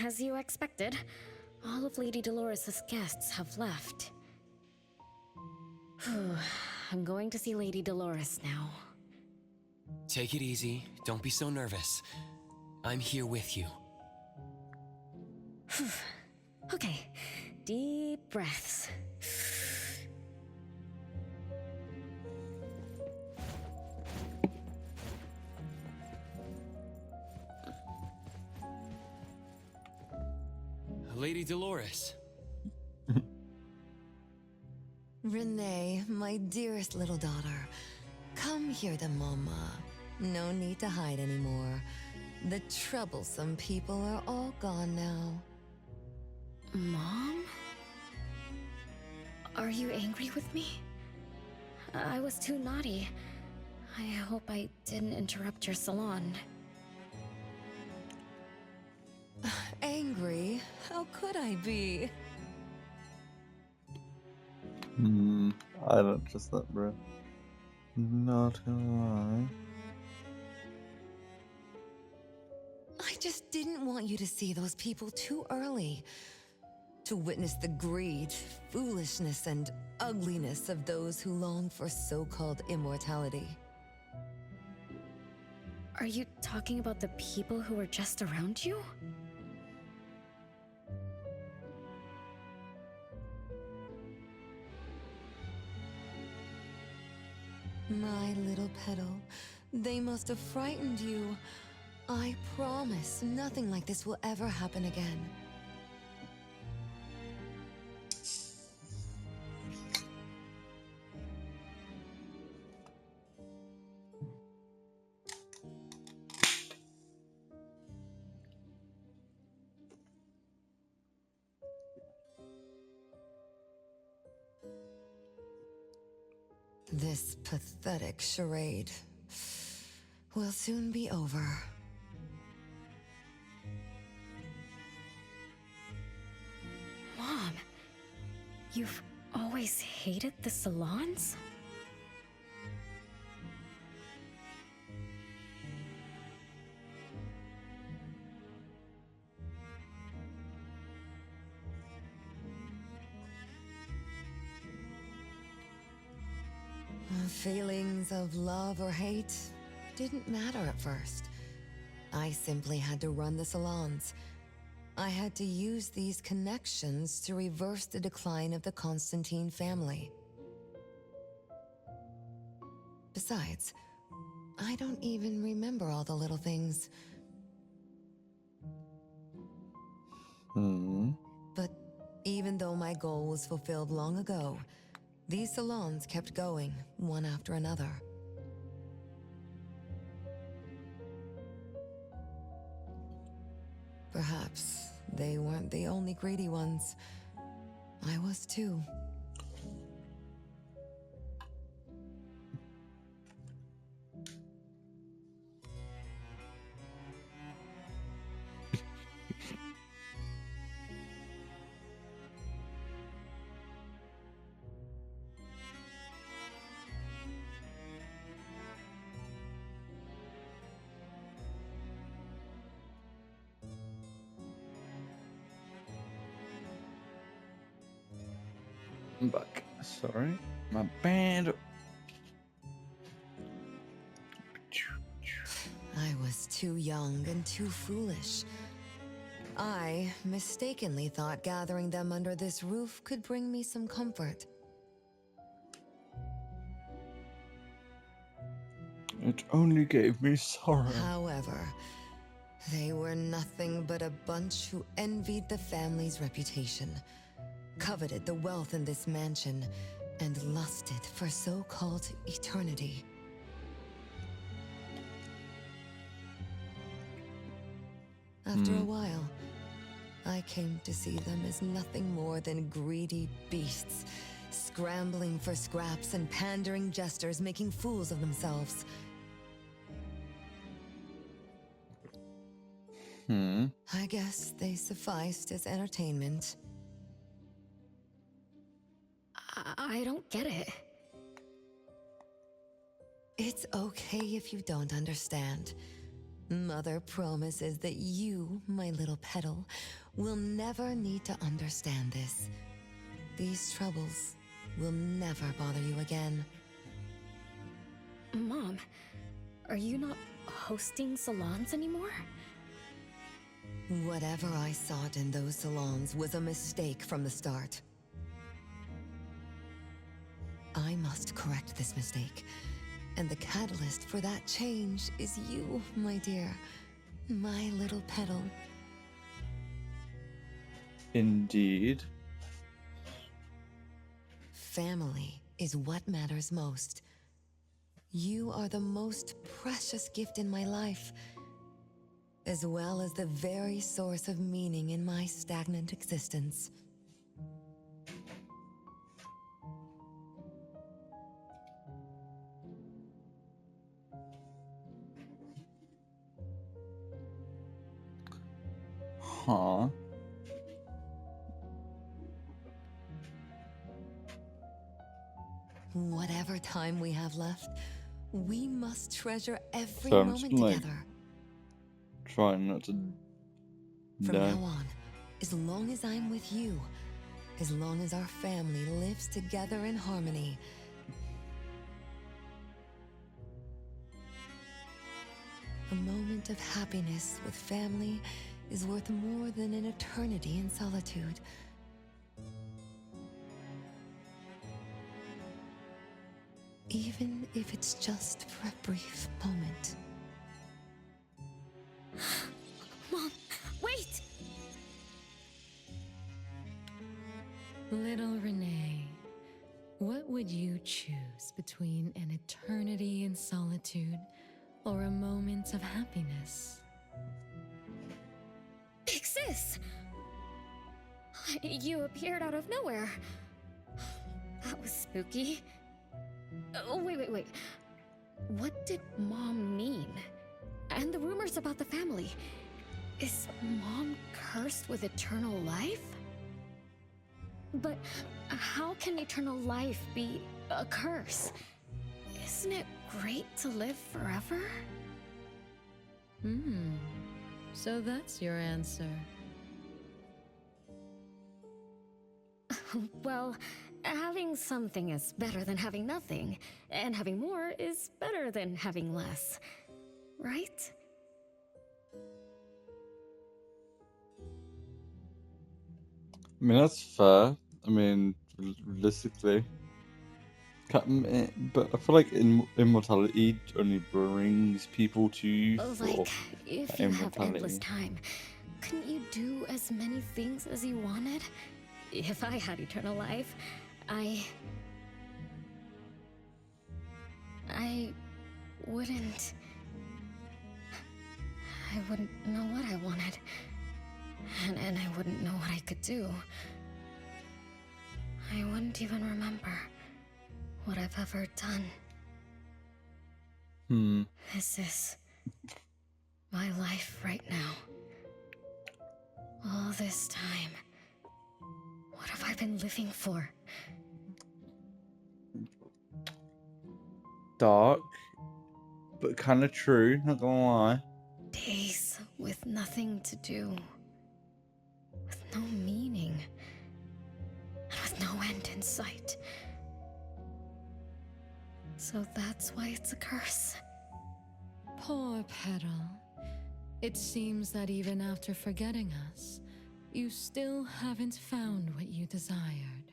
as you expected, all of Lady Dolores' guests have left. Phew, I'm going to see Lady Dolores now. Take it easy. Don't be so nervous. I'm here with you. Okay, deep breaths. Lady Dolores. Renee, my dearest little daughter, come here to Mama. No need to hide anymore. The troublesome people are all gone now. Mom? Are you angry with me? I was too naughty. I hope I didn't interrupt your salon. Angry? How could I be? I don't trust that, bro. Not gonna lie. I just didn't want you to see those people too early. To witness the greed, foolishness, and ugliness of those who long for so-called immortality. Are you talking about the people who were just around you? My little petal, they must have frightened you. I promise nothing like this will ever happen again. This pathetic charade will soon be over. Mom, you've always hated the salons? Feelings of love or hate didn't matter at first. I simply had to run the salons. I had to use these connections to reverse the decline of the Constantine family. Besides, I don't even remember all the little things. But even though my goal was fulfilled long ago, these salons kept going, one after another. Perhaps they weren't the only greedy ones. I was too. I'm back. Sorry, my bad. I was too young and too foolish. I mistakenly thought gathering them under this roof could bring me some comfort. It only gave me sorrow. However, they were nothing but a bunch who envied the family's reputation, coveted the wealth in this mansion, and lusted for so-called eternity. After a while, I came to see them as nothing more than greedy beasts, scrambling for scraps and pandering jesters making fools of themselves. I guess they sufficed as entertainment. I don't get it. It's okay if you don't understand. Mother promises that you, my little petal, will never need to understand this. These troubles will never bother you again. Mom, are you not hosting salons anymore? Whatever I sought in those salons was a mistake from the start. I must correct this mistake. And the catalyst for that change is you, my dear. My little petal. Indeed. Family is what matters most. You are the most precious gift in my life, as well as the very source of meaning in my stagnant existence. Huh. Whatever time we have left, we must treasure every So I'm just moment like together. trying not to From die. now on, as long as I'm with you, as long as our family lives together in harmony, a moment of happiness with family is worth more than an eternity in solitude. Even if it's just for a brief moment. Mom, wait! Little Renee, what would you choose between an eternity in solitude or a moment of happiness? Big Sis! You appeared out of nowhere. That was spooky. Oh, wait. What did Mom mean? And the rumors about the family. Is Mom cursed with eternal life? But how can eternal life be a curse? Isn't it great to live forever? So that's your answer. Well, having something is better than having nothing, and having more is better than having less, right? I mean, that's fair. I mean, realistically. But I feel like immortality only brings people to sort Like, of if that you have endless immortality. time, couldn't you do as many things as you wanted? If I had eternal life, I wouldn't... I wouldn't know what I wanted. And I wouldn't know what I could do. I wouldn't even remember what I've ever done. This is my life right now. All this time. What have I been living for? Dark, but kind of true, not gonna lie. Days with nothing to do. With no meaning. And with no end in sight. So that's why it's a curse. Poor Petal. It seems that even after forgetting us, you still haven't found what you desired.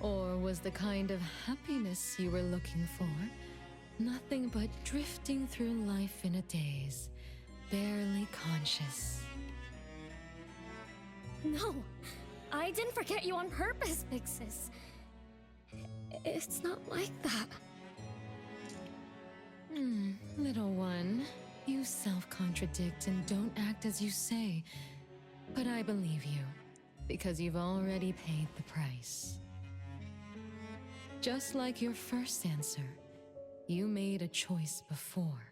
Or was the kind of happiness you were looking for nothing but drifting through life in a daze, barely conscious? No, I didn't forget you on purpose, Big Sis. It's not like that. Little one, you self-contradict and don't act as you say. But I believe you, because you've already paid the price. Just like your first answer, you made a choice before.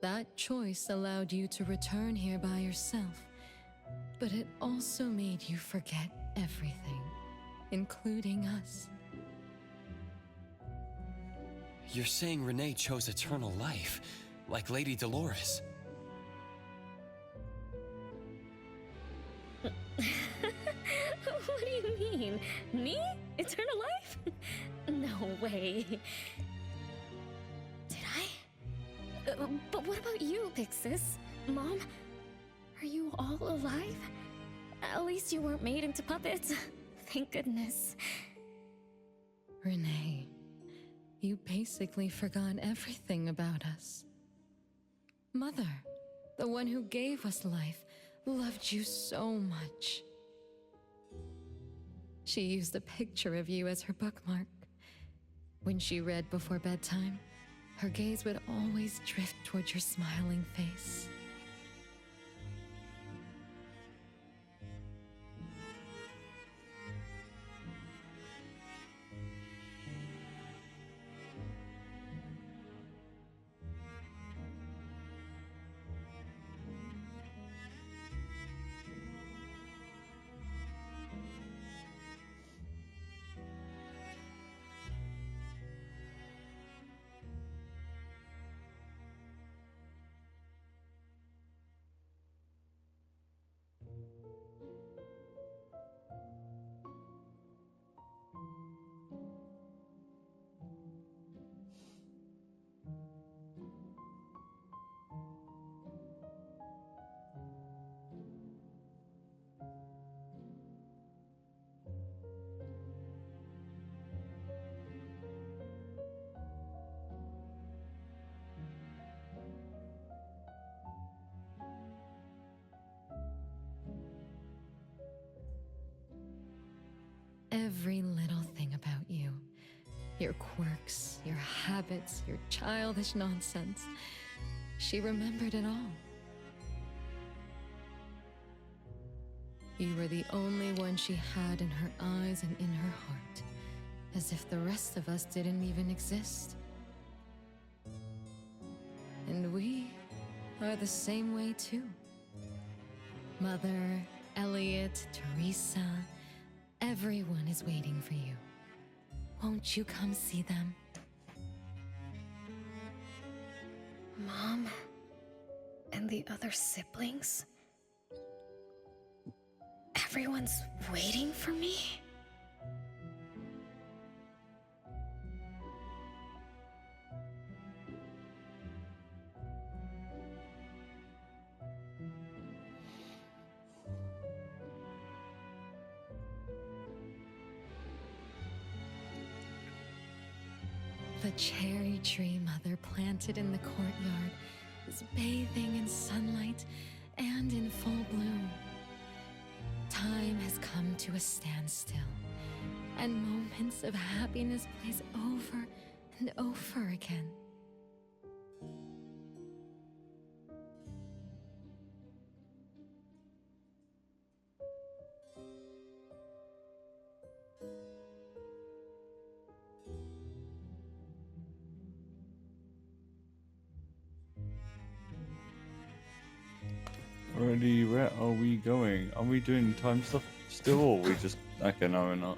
That choice allowed you to return here by yourself, but it also made you forget everything, including us. You're saying Renee chose eternal life, like Lady Dolores. What do you mean? Me? Eternal life? No way. Did I? But what about you, Big Sis? Mom? Are you all alive? At least you weren't made into puppets. Thank goodness. Renee, you basically forgot everything about us. Mother, the one who gave us life, loved you so much. She used a picture of you as her bookmark. When she read before bedtime, her gaze would always drift towards your smiling face. Every little thing about you, your quirks, your habits, your childish nonsense, she remembered it all. You were the only one she had in her eyes and in her heart, as if the rest of us didn't even exist. And we are the same way too. Mother, Elliot, Teresa, everyone is waiting for you. Won't you come see them? Mom? And the other siblings? Everyone's waiting for me? The cherry tree Mother planted in the courtyard is bathing in sunlight and in full bloom. Time has come to a standstill, and moments of happiness plays over and over again. Already, where are we going? Are we doing time stuff still, or we just... Okay, no, we're not.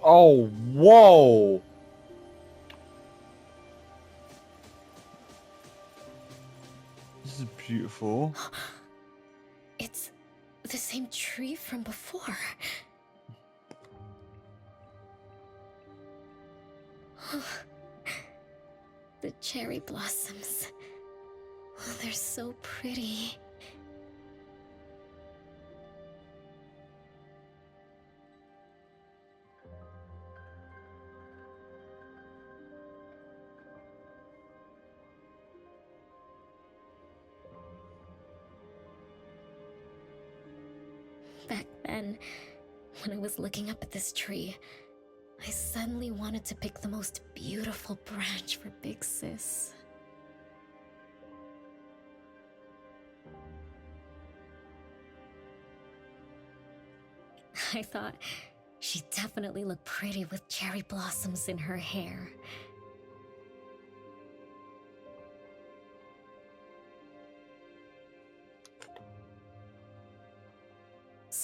Oh, whoa! This is beautiful. It's the same tree from before. The cherry blossoms. Oh, they're so pretty. Back then, when I was looking up at this tree, I suddenly wanted to pick the most beautiful branch for Big Sis. I thought she'd definitely look pretty with cherry blossoms in her hair.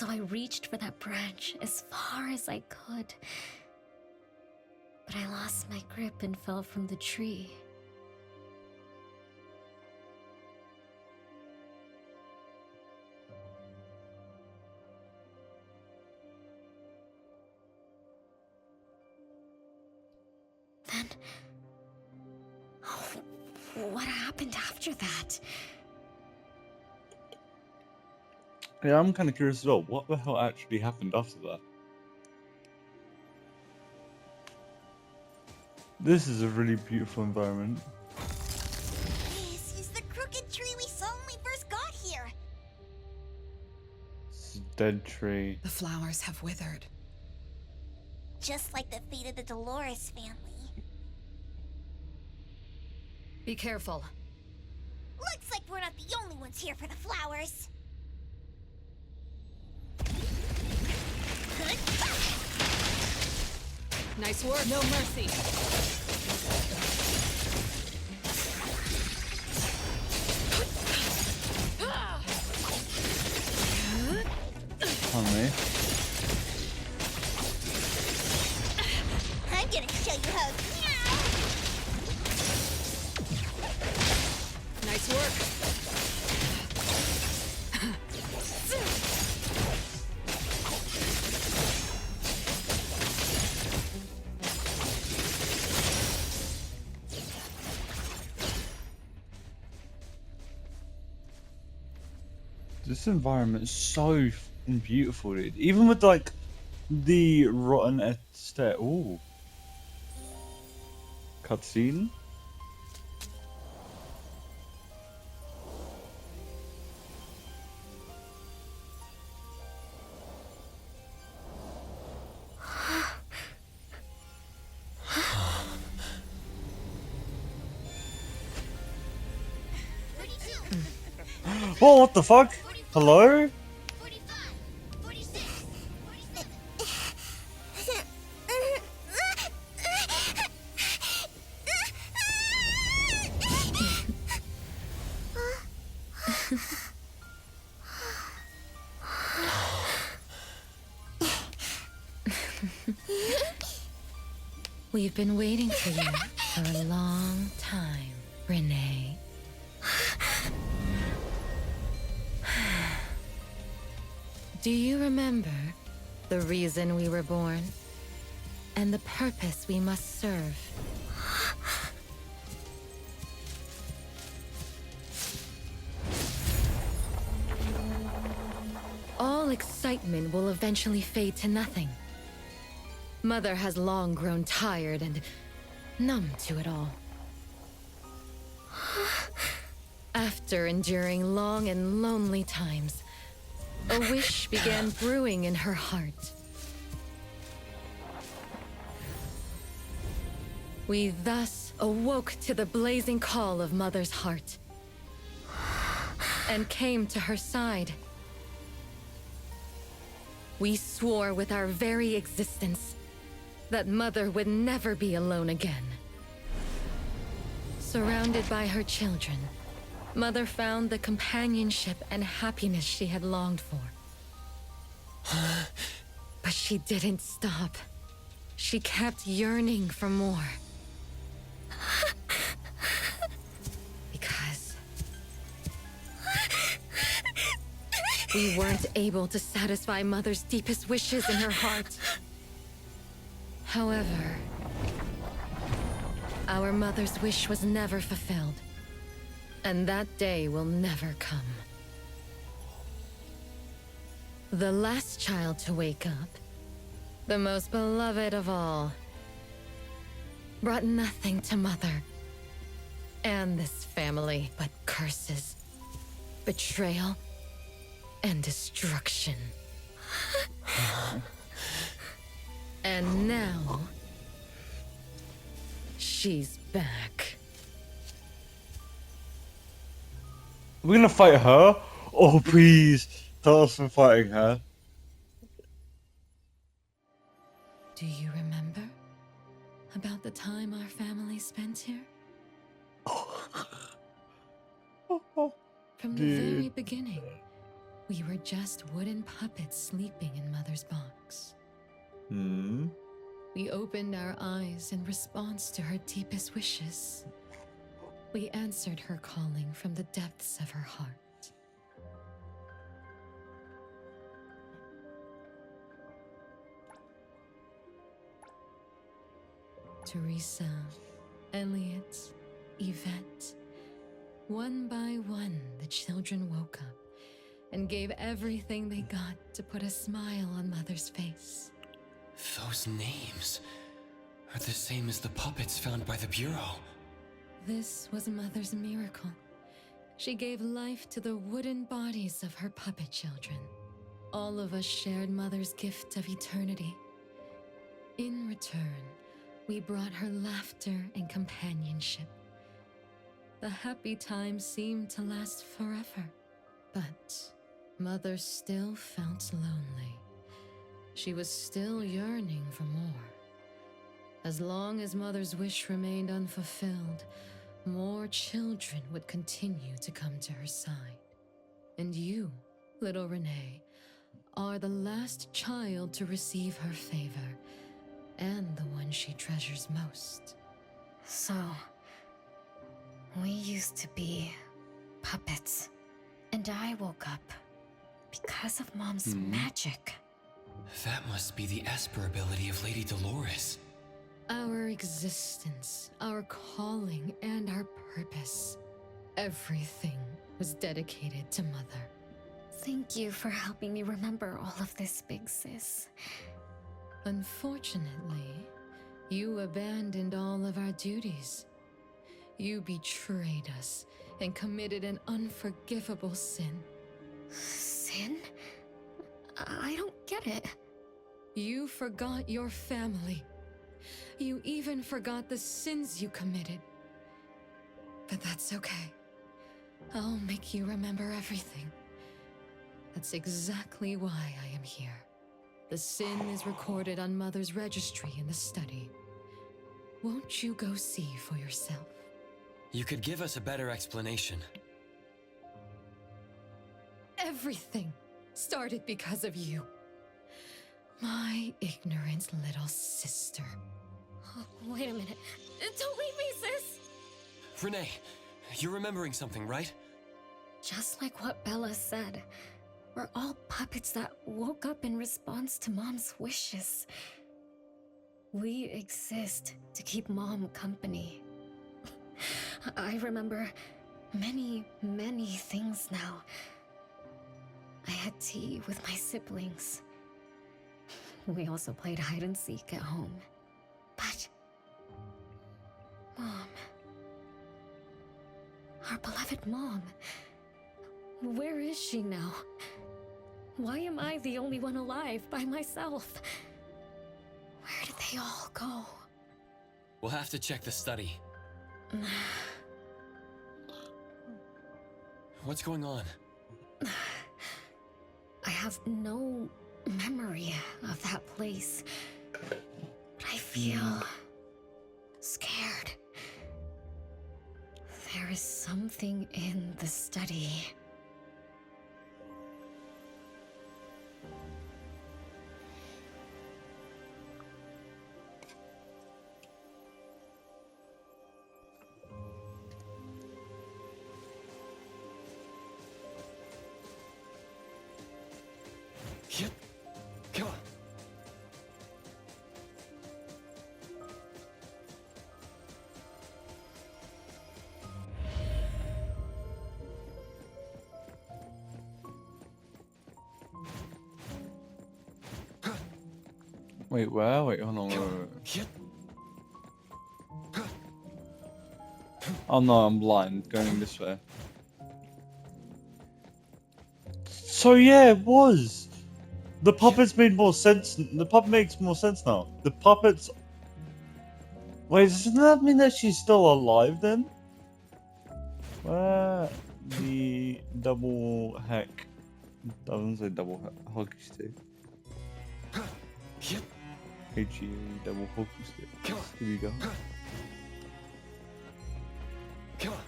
So I reached for that branch as far as I could. But I lost my grip and fell from the tree. Then... oh, what happened after that? Yeah, I'm kind of curious as well. What the hell actually happened after that? This is a really beautiful environment. This is the crooked tree we saw when we first got here. It's a dead tree. The flowers have withered. Just like the fate of the Dolores family. Be careful. Looks like we're not the only ones here for the flowers. Nice work. No mercy. On me. I'm gonna show you how. Nice work. This environment is so fucking beautiful, dude. Even with like the rotten estate. Ooh. Cutscene. Oh, what the fuck? Hello? 45, 46, 47. We've been waiting for you for a long time, Renee. Do you remember the reason we were born? And the purpose we must serve? All excitement will eventually fade to nothing. Mother has long grown tired and numb to it all. After enduring long and lonely times, a wish began brewing in her heart. We thus awoke to the blazing call of Mother's heart and came to her side. We swore with our very existence that Mother would never be alone again. Surrounded by her children, Mother found the companionship and happiness she had longed for. But she didn't stop. She kept yearning for more. Because we weren't able to satisfy Mother's deepest wishes in her heart. However, our Mother's wish was never fulfilled. And that day will never come. The last child to wake up, the most beloved of all, brought nothing to Mother and this family but curses, betrayal, and destruction. And now, she's back. We're gonna fight her? Oh, please. Tell us we're fighting her. Do you remember about the time our family spent here? From the very beginning, we were just wooden puppets sleeping in Mother's box. Hmm. We opened our eyes in response to her deepest wishes. We answered her calling from the depths of her heart. Teresa, Elliot, Yvette. One by one, the children woke up and gave everything they got to put a smile on Mother's face. Those names are the same as the puppets found by the Bureau. This was Mother's miracle. She gave life to the wooden bodies of her puppet children. All of us shared Mother's gift of eternity. In return, we brought her laughter and companionship. The happy times seemed to last forever, but Mother still felt lonely. She was still yearning for more. As long as Mother's wish remained unfulfilled, more children would continue to come to her side. And you, little Renee, are the last child to receive her favor, and the one she treasures most. So, we used to be puppets, and I woke up because of Mom's magic. That must be the Esper ability of Lady Dolores. Our existence, our calling, and our purpose, everything was dedicated to Mother. Thank you for helping me remember all of this, Big Sis. Unfortunately, you abandoned all of our duties. You betrayed us and committed an unforgivable sin. Sin? I don't get it. You forgot your family. You even forgot the sins you committed. But that's okay. I'll make you remember everything. That's exactly why I am here. The sin is recorded on Mother's registry in the study. Won't you go see for yourself? You could give us a better explanation. Everything started because of you. My ignorant little sister. Oh, wait a minute. Don't leave me, sis! Renee, you're remembering something, right? Just like what Bella said, we're all puppets that woke up in response to Mom's wishes. We exist to keep Mom company. I remember many, many things now. I had tea with my siblings. We also played hide and seek at home. But Mom, our beloved Mom, where is she now? Why am I the only one alive by myself? Where did they all go? We'll have to check the study. What's going on? I have no memory of that place, but I feel scared. There is something in the study. Yep. Come on. Wait, where? Wait, hold on. Wait, wait, wait. Yep. Oh no, I'm blind. Going this way. So yeah, it was. The puppets made more sense. The puppet makes more sense now. The puppets. Wait, doesn't that mean that she's still alive then? Where the double hack? Doesn't say double hockey stick. Yep. HE double hockey stick. Come on. Here we go. Come on.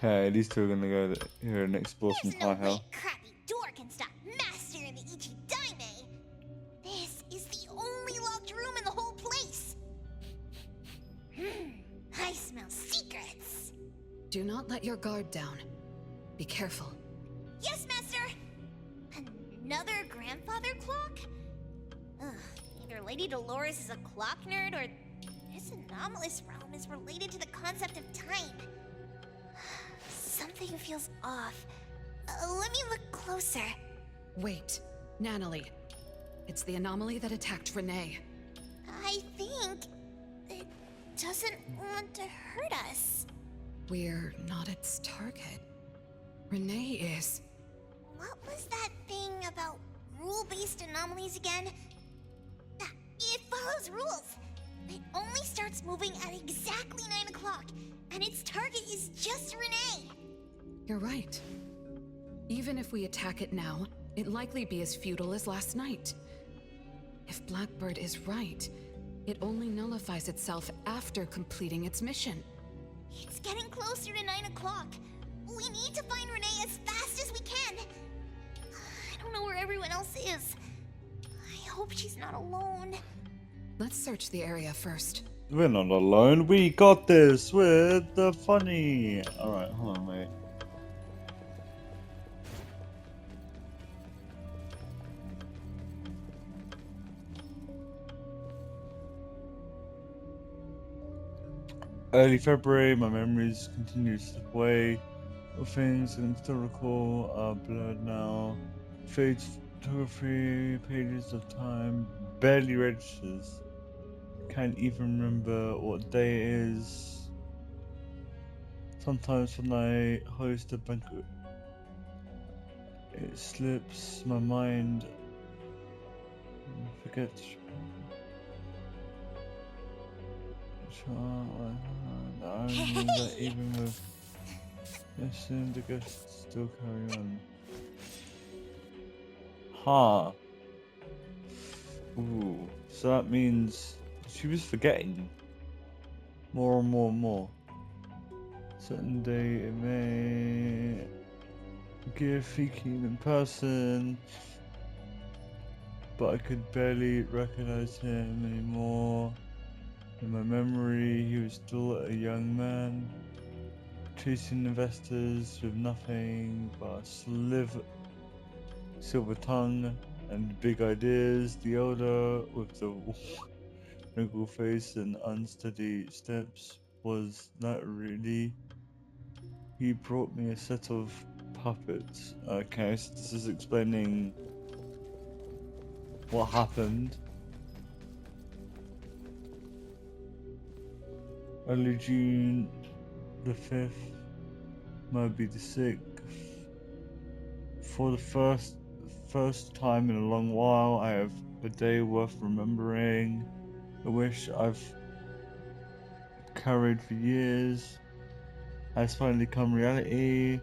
Okay, these two are gonna go here and explore some There's no high way hell. crappy door can stop Master and the Ichidaime. This is the only locked room in the whole place. I smell secrets. Do not let your guard down. Be careful. Yes, Master. Another grandfather clock? Ugh, either Lady Dolores is a clock nerd or this anomalous realm is related to the concept of time. Something feels off. Let me look closer. Wait, Nanalie. It's the anomaly that attacked Renee. I think it doesn't want to hurt us. We're not its target. Renee is. What was that thing about rule-based anomalies again? Ah, it follows rules. It only starts moving at exactly 9 o'clock, and its target is just Renee. You're right. Even if we attack it now, it'd likely be as futile as last night. If Blackbird is right, it only nullifies itself after completing its mission. It's getting closer to 9 o'clock. We need to find Renee as fast as we can. I don't know where everyone else is. I hope she's not alone. Let's search the area first. We're not alone. We got this with the funny. Alright, hold on, wait. Early February, my memories continue to slip away. All things I can still recall are blurred now. Fades photography, pages of time, barely registers. Can't even remember what day it is. Sometimes when I host a banquet, it slips my mind. Forget. I remember that even with. I assume the ghosts still carry on. Huh. Ooh. So that means she was forgetting more and more and more. Certain day it may give Fiki in person, but I could barely recognize him anymore. In my memory, he was still a young man, chasing investors with nothing but a silver tongue and big ideas. The elder with the wrinkled face and unsteady steps was not really. He brought me a set of puppets. Okay, so this is explaining what happened. Early June the 5th, might be the 6th. For the first time in a long while, I have a day worth remembering. A wish I've carried for years has finally come reality.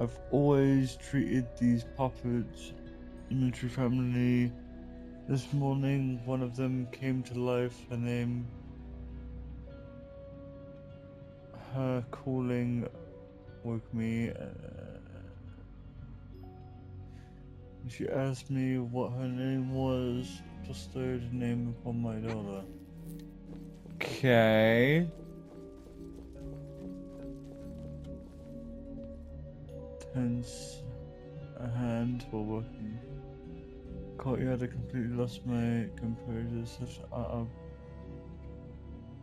I've always treated these puppets military family. This morning, one of them came to life. Her calling woke me. She asked me what her name was. Bestowed a name upon my daughter. Okay. Tense a hand while working. Courtyard, I completely lost my composure. Such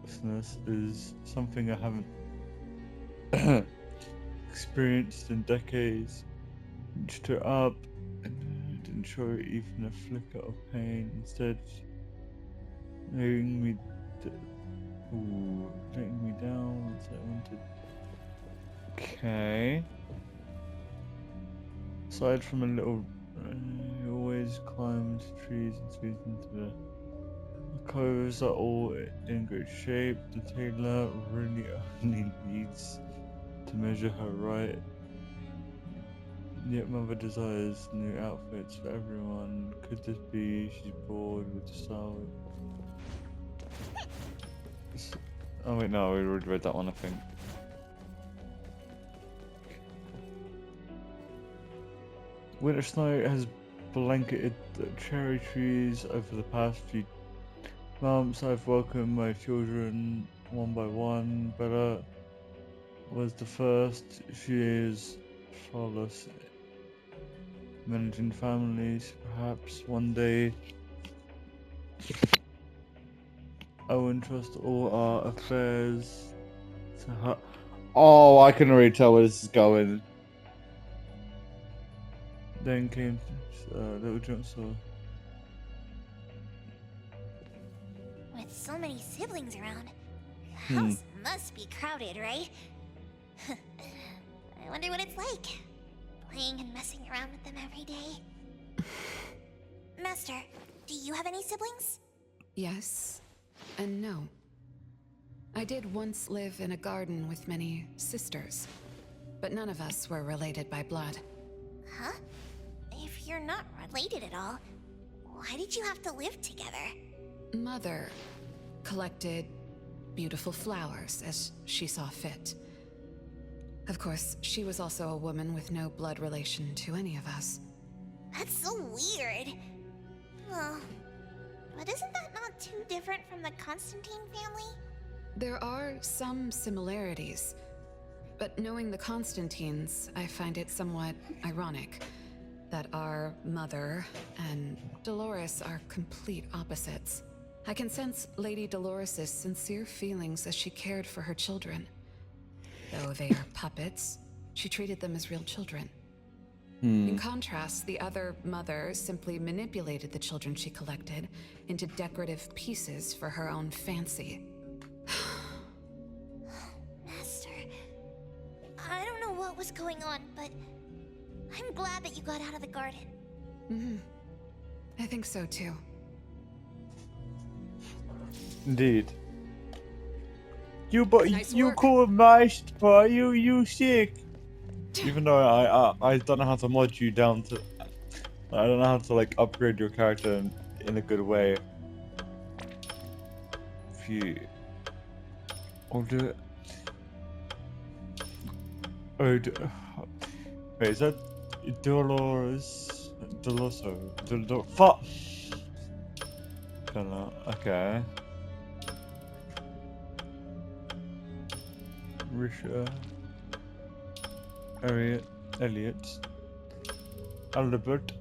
artlessness is something I haven't experienced in decades. Reached her up and didn't show her even a flicker of pain. Instead, letting me down once I wanted. Okay. Aside from a little, he always climbed trees and squeezed into the clothes are all in great shape. The tailor really only needs to measure her right. Yet mother desires new outfits for everyone. Could this be she's bored with the style? Oh wait, no, we already read that one, I think. Winter snow has blanketed the cherry trees over the past few months. I've welcomed my children one by one. Bella was the first. She is flawless, managing families. Perhaps one day I will entrust all our affairs to her. Oh, I can already tell where this is going. Then came Little Johnson. With so many siblings around, the house must be crowded, right? I wonder what it's like, playing and messing around with them every day. Master, do you have any siblings? Yes, and no. I did once live in a garden with many sisters, but none of us were related by blood. Huh? If you're not related at all, why did you have to live together? Mother collected beautiful flowers as she saw fit. Of course, she was also a woman with no blood relation to any of us. That's so weird. Well, but isn't that not too different from the Constantine family? There are some similarities, but knowing the Constantines, I find it somewhat ironic that our mother and Dolores are complete opposites. I can sense Lady Dolores' sincere feelings as she cared for her children. Though they are puppets, she treated them as real children. In contrast, the other mother simply manipulated the children she collected into decorative pieces for her own fancy. Master, I don't know what was going on, but I'm glad that you got out of the garden. I think so too. Indeed. But Nice you work. call my but you sick. Even though I don't know how to mod you down to, I don't know how to like upgrade your character in a good way. If you, I'll do it. Oh, wait, is that Dolores? Fuck. Okay. Risha. Elliot. Albert.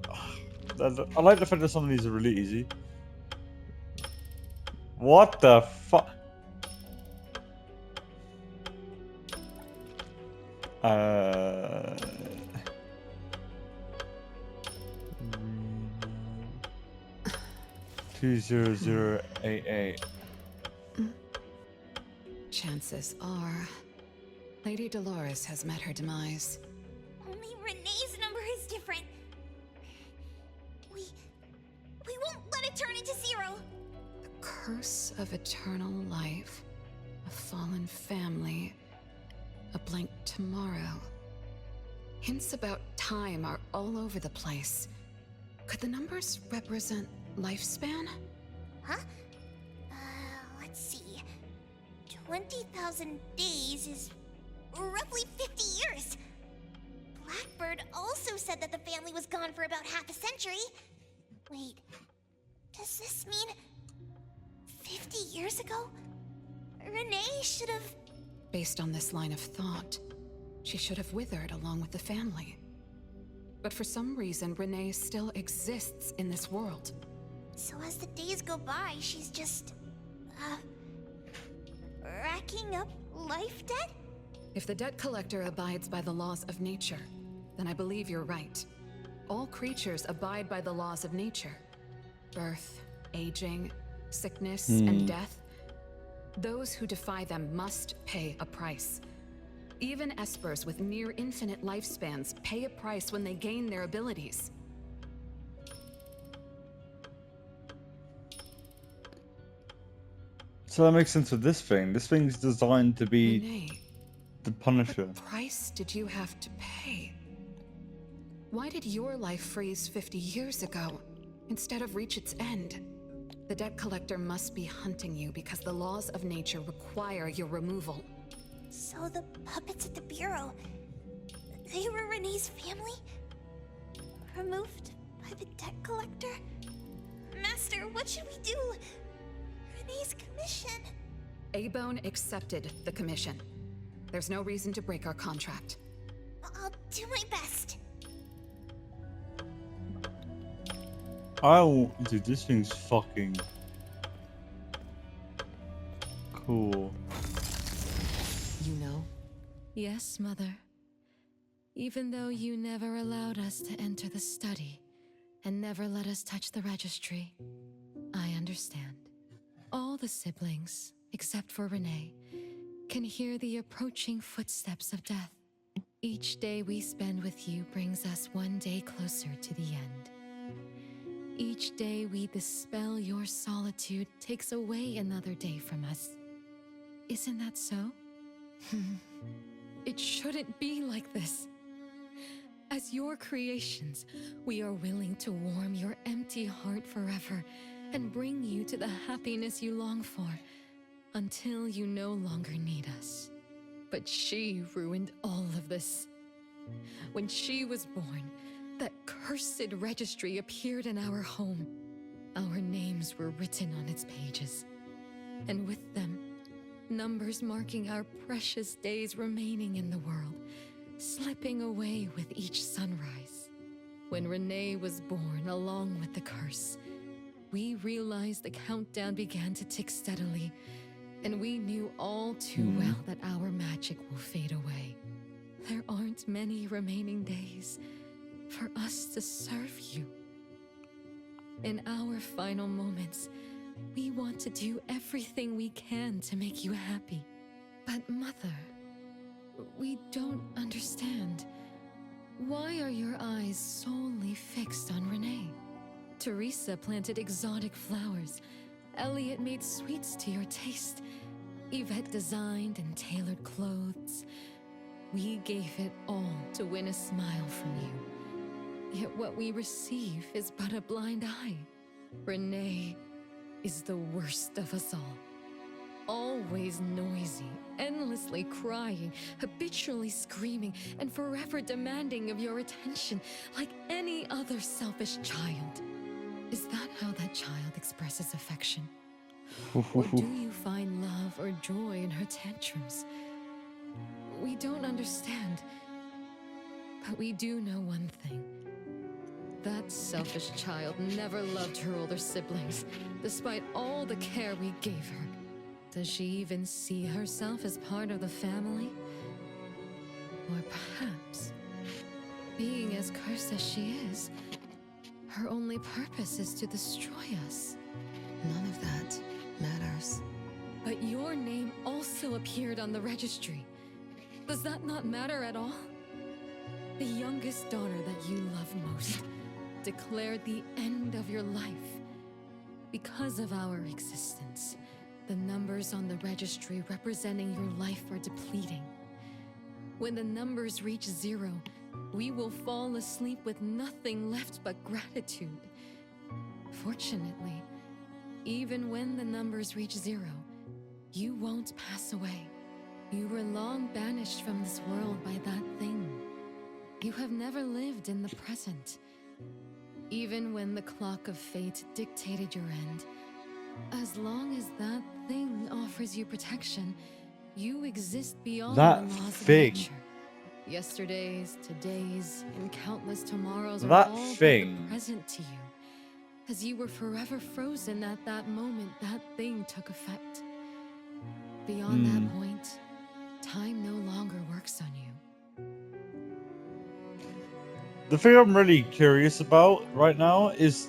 I like the fact that some of these are really easy. What the fuck? Uh... 20088. Chances are, Lady Dolores has met her demise. Only Renee's number is different. We won't let it turn into 0. The curse of eternal life, a fallen family, a blank tomorrow. Hints about time are all over the place. Could the numbers represent lifespan? Huh? Let's see. 20,000 days is roughly 50 years. Blackbird also said that the family was gone for about half a century. Wait, does this mean 50 years ago? Renee should have... Based on this line of thought, she should have withered along with the family. But for some reason, Renee still exists in this world. So as the days go by, she's just... racking up life debt? If the debt collector abides by the laws of nature, then I believe you're right. All creatures abide by the laws of nature. Birth, aging, sickness, and death. Those who defy them must pay a price. Even espers with near infinite lifespans pay a price when they gain their abilities. So that makes sense with this thing. This thing's designed to be Renee, the Punisher. what price did you have to pay? Why did your life freeze 50 years ago instead of reach its end? The debt collector must be hunting you because the laws of nature require your removal. So the puppets at the Bureau... They were Renee's family? removed by the debt collector? Master, what should we do? Renee's commission. A-Bone accepted the commission. There's no reason to break our contract. I'll do my best. Dude, this thing's fucking cool. You know, Yes, Mother. Even though you never allowed us to enter the study and never let us touch the registry, I understand. All the siblings, except for Renee, can hear the approaching footsteps of death. Each day we spend with you brings us one day closer to the end. Each day we dispel your solitude takes away another day from us. Isn't that so? It shouldn't be like this. As your creations, we are willing to warm your empty heart forever and bring you to the happiness you long for until you no longer need us. But she ruined all of this. When she was born, that cursed registry appeared in our home. Our names were written on its pages, and with them, numbers marking our precious days remaining in the world, slipping away with each sunrise. When Renee was born along with the curse, we realized the countdown began to tick steadily, and we knew all too well that our magic will fade away. There aren't many remaining days for us to serve you. In our final moments, we want to do everything we can to make you happy. But Mother, we don't understand. Why are your eyes solely fixed on Renee? Teresa planted exotic flowers. Elliot made sweets to your taste. Yvette designed and tailored clothes. We gave it all to win a smile from you. Yet what we receive is but a blind eye. Renee is the worst of us all. Always noisy, endlessly crying, habitually screaming, and forever demanding of your attention like any other selfish child. Is that how that child expresses affection? Or do you find love or joy in her tantrums? We don't understand, but we do know one thing. That selfish child never loved her older siblings, despite all the care we gave her. Does she even see herself as part of the family? Or perhaps, being as cursed as she is, her only purpose is to destroy us. none of that matters. But your name also appeared on the registry. Does that not matter at all? The youngest daughter that you love most declared the end of your life. Because of our existence, the numbers on the registry representing your life are depleting. When the numbers reach 0, we will fall asleep with nothing left but gratitude. Fortunately, even when the numbers reach 0, you won't pass away. You were long banished from this world by that thing. You have never lived in the present. Even when the clock of fate dictated your end, as long as that thing offers you protection, you exist beyond That the laws thing. of nature. Yesterdays, todays, and countless tomorrows That are all but thing. the present to you. As you were forever frozen at that moment that thing took effect. Beyond that point, time no longer works on you. The thing I'm really curious about right now is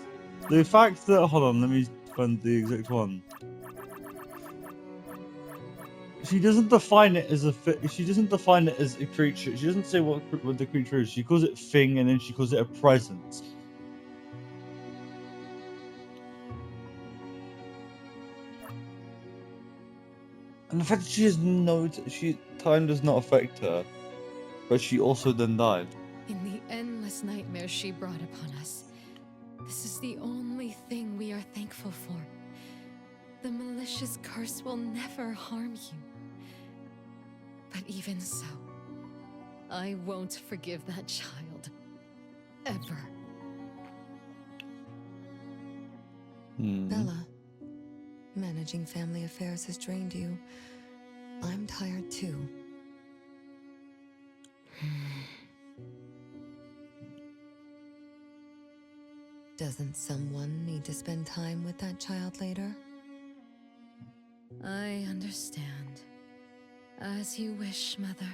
the fact that, hold on, let me find the exact one. She doesn't define it as she doesn't define it as a creature. She doesn't say what the creature is. She calls it thing, and then she calls it a presence. And the fact that she has time does not affect her, but she also then died. In the endless nightmares she brought upon us, this is the only thing we are thankful for. The malicious curse will never harm you. But even so, I won't forgive that child. Ever. Bella, managing family affairs has drained you. I'm tired too. Doesn't someone need to spend time with that child later? I understand. As you wish, Mother.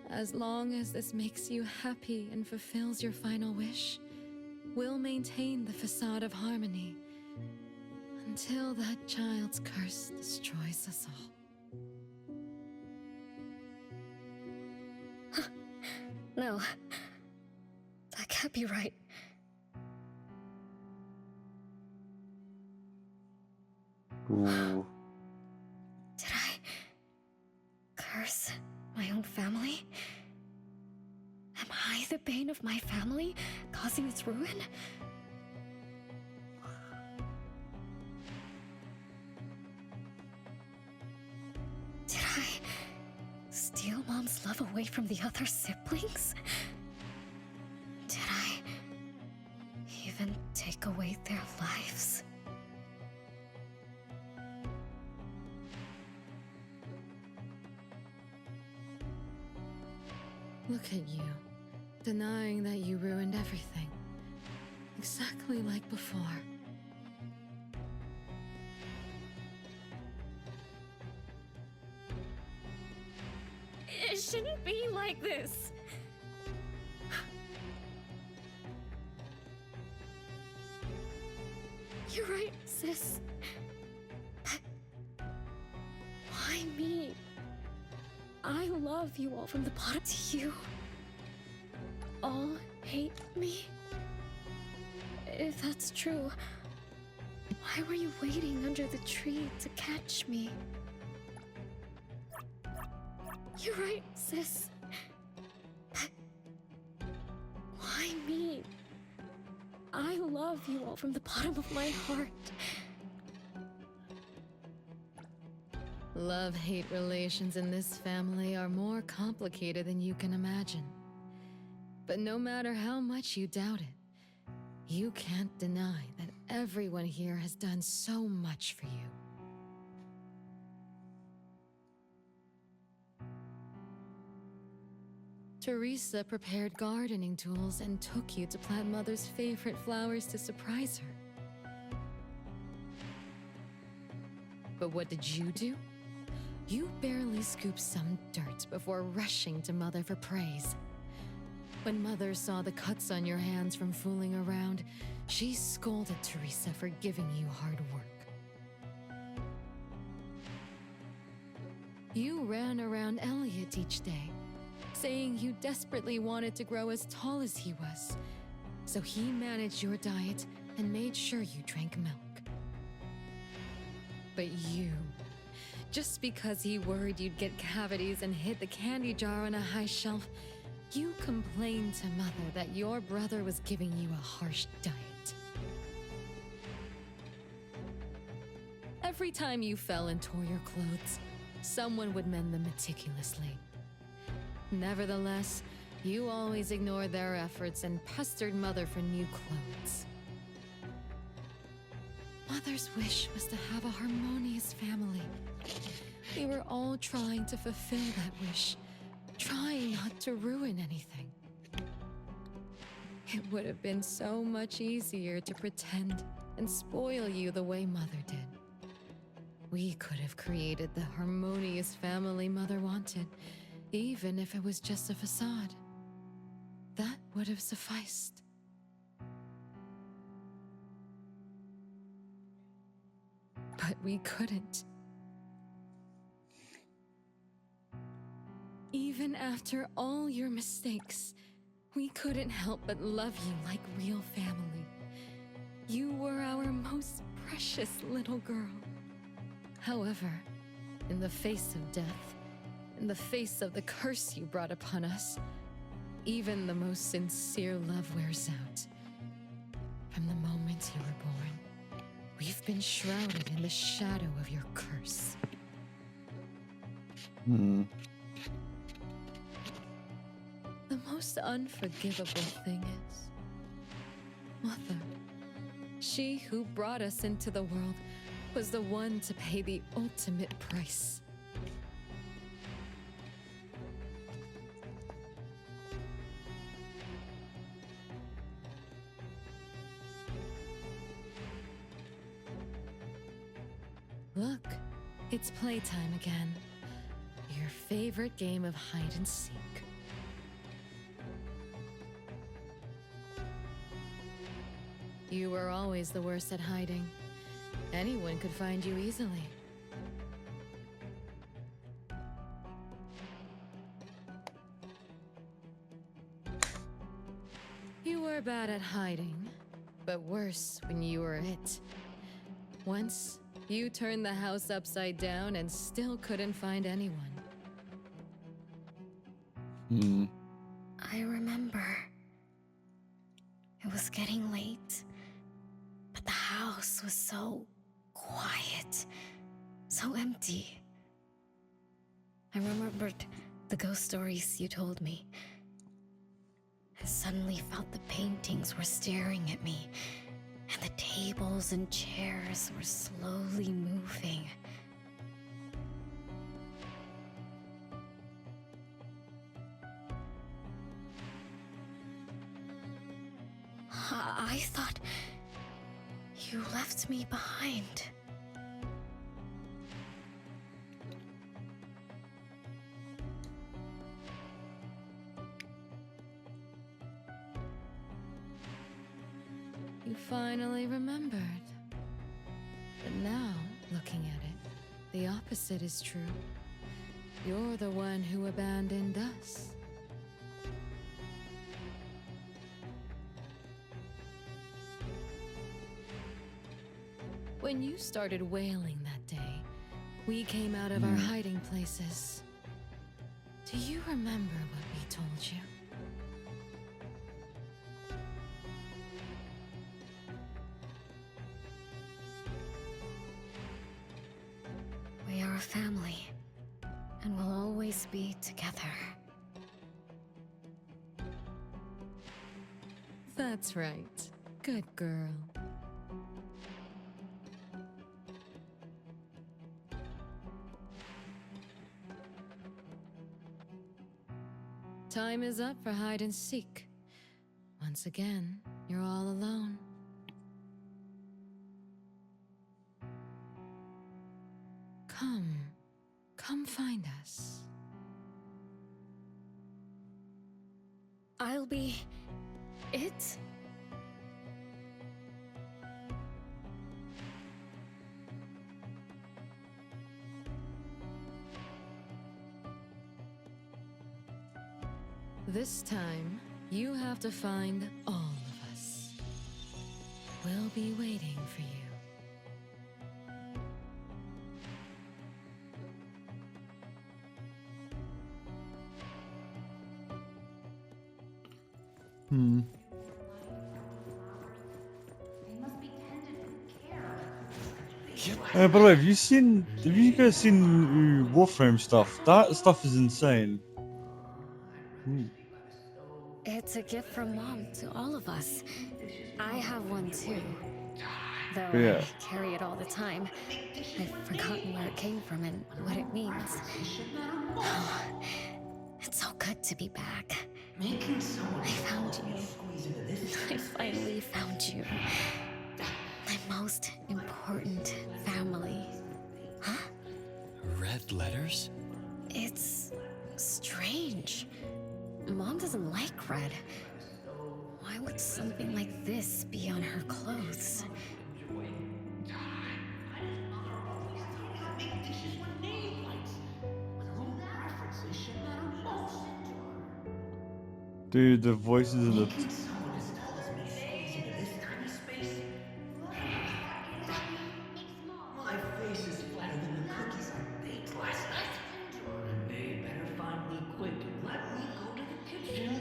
As long as this makes you happy and fulfills your final wish, we'll maintain the facade of harmony until that child's curse destroys us all. No. That can't be right. Ooh. Did I curse my own family? Am I the bane of my family, causing its ruin? Did I steal Mom's love away from the other siblings? Did I even take away their lives? Look at you, denying that you ruined everything. Exactly like before. It shouldn't be like this. You're right, sis. Why me? I love you all from the bottom to you. All hate me? If that's true, why were you waiting under the tree to catch me? You're right, sis. Why me? I love you all from the bottom of my heart. Love-hate relations in this family are more complicated than you can imagine. But no matter how much you doubt it, you can't deny that everyone here has done so much for you. Teresa prepared gardening tools and took you to plant Mother's favorite flowers to surprise her. But what did you do? You barely scooped some dirt before rushing to Mother for praise. When Mother saw the cuts on your hands from fooling around, she scolded Teresa for giving you hard work. You ran around Elliot each day, saying you desperately wanted to grow as tall as he was. So he managed your diet and made sure you drank milk. But you, just because he worried you'd get cavities and hid the candy jar on a high shelf, you complained to Mother that your brother was giving you a harsh diet. Every time you fell and tore your clothes, someone would mend them meticulously. Nevertheless, you always ignored their efforts and pestered Mother for new clothes. Mother's wish was to have a harmonious family. We were all trying to fulfill that wish, trying not to ruin anything. It would have been so much easier to pretend and spoil you the way Mother did. We could have created the harmonious family Mother wanted, even if it was just a facade. That would have sufficed. But we couldn't. Even after all your mistakes, we couldn't help but love you like real family. You were our most precious little girl. However, in the face of death, in the face of the curse you brought upon us, even the most sincere love wears out. From the moment you were born, we've been shrouded in the shadow of your curse. Hmm. The most unforgivable thing is, Mother, she who brought us into the world, was the one to pay the ultimate price. Look, it's playtime again. Your favorite game of hide and seek. You were always the worst at hiding. Anyone could find you easily. You were bad at hiding, but worse when you were it. Once, you turned the house upside down and still couldn't find anyone. Hmm. I remember. It was getting late, but the house was so quiet, so empty. I remembered the ghost stories you told me. I suddenly felt the paintings were staring at me, and the tables and chairs were slowly moving. I thought you left me behind. You finally remembered. But now, looking at it, the opposite is true. You're the one who abandoned us. When you started wailing that day, we came out of our hiding places. Do you remember what we told you? We are a family, and we'll always be together. That's right. Good girl. Time is up for hide and seek. Once again, you're all alone. Come find us. I'll be it? This time, you have to find all of us. We'll be waiting for you. Hmm. By the way, have you guys seen Warframe stuff? That stuff is insane. Hmm. It's a gift from Mom to all of us. I have one too. Though Yeah. I carry it all the time. I've forgotten where it came from and what it means. Oh, it's so good to be back. I found you. I finally found you. My most important family. Huh? Red letters? It's strange. Mom doesn't like red. Why would something like this be on her clothes? Dude, the voices in the My face is flatter than the cookies I baked last night. Renee better find me quick and let me go to the kitchen.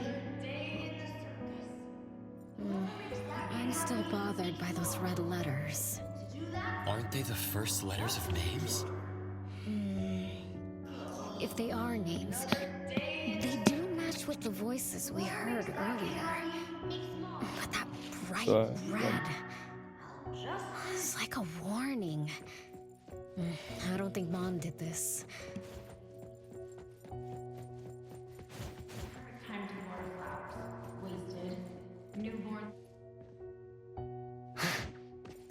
still bothered by those red letters. Aren't they the first letters of names? If they are names, they do match with the voices we heard earlier. But that bright So, red, it's like a warning. I don't think Mom did this. Time to water flowers. Wasted. Newborn.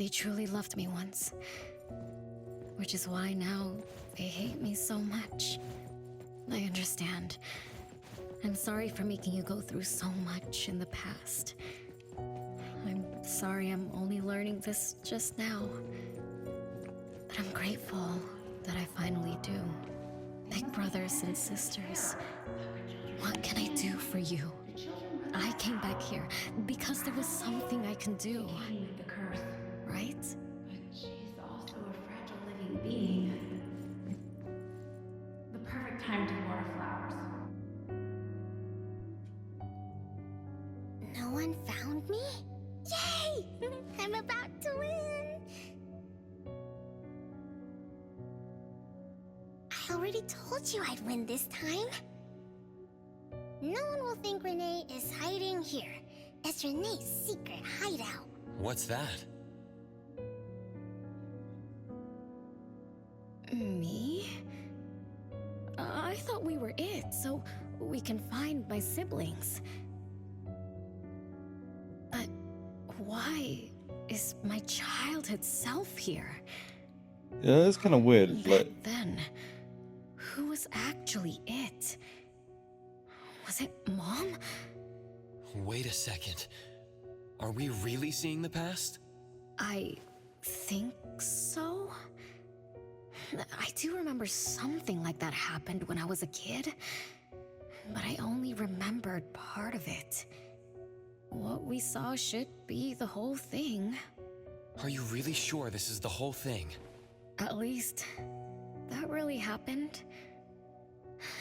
They truly loved me once. Which is why now they hate me so much. I understand. I'm sorry for making you go through so much in the past. I'm sorry I'm only learning this just now. But I'm grateful that I finally do. Like brothers and sisters. What can I do for you? I came back here because there was something I can do. With the curse. Right? But she's also a fragile living being. The perfect time to water flowers. No one found me? Yay! I'm about to win! I already told you I'd win this time. No one will think Renee is hiding here. It's Renee's secret hideout. What's that? Me? I thought we were it, so we can find my siblings. But why is my childhood self here? yeah, that's kind of weird. Back Like, then, who was actually it? Was it Mom? Wait a second. Are we really seeing the past? I think so. I do remember something like that happened when I was a kid, but I only remembered part of it. What we saw should be the whole thing. Are you really sure this is the whole thing? At least, that really happened.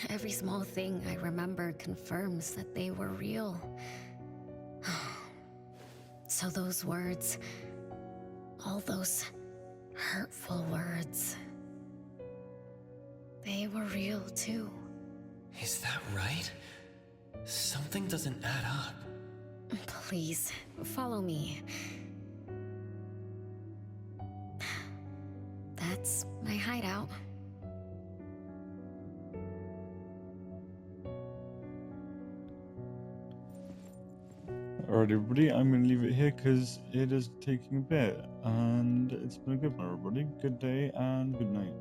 Every small thing I remember confirms that they were real. So those words, all those hurtful words, they were real too. Is that right? Something doesn't add up. Please, follow me. That's my hideout. alright, everybody, I'm going to leave it here because it is taking a bit. And it's been a good one, everybody. Good day and good night.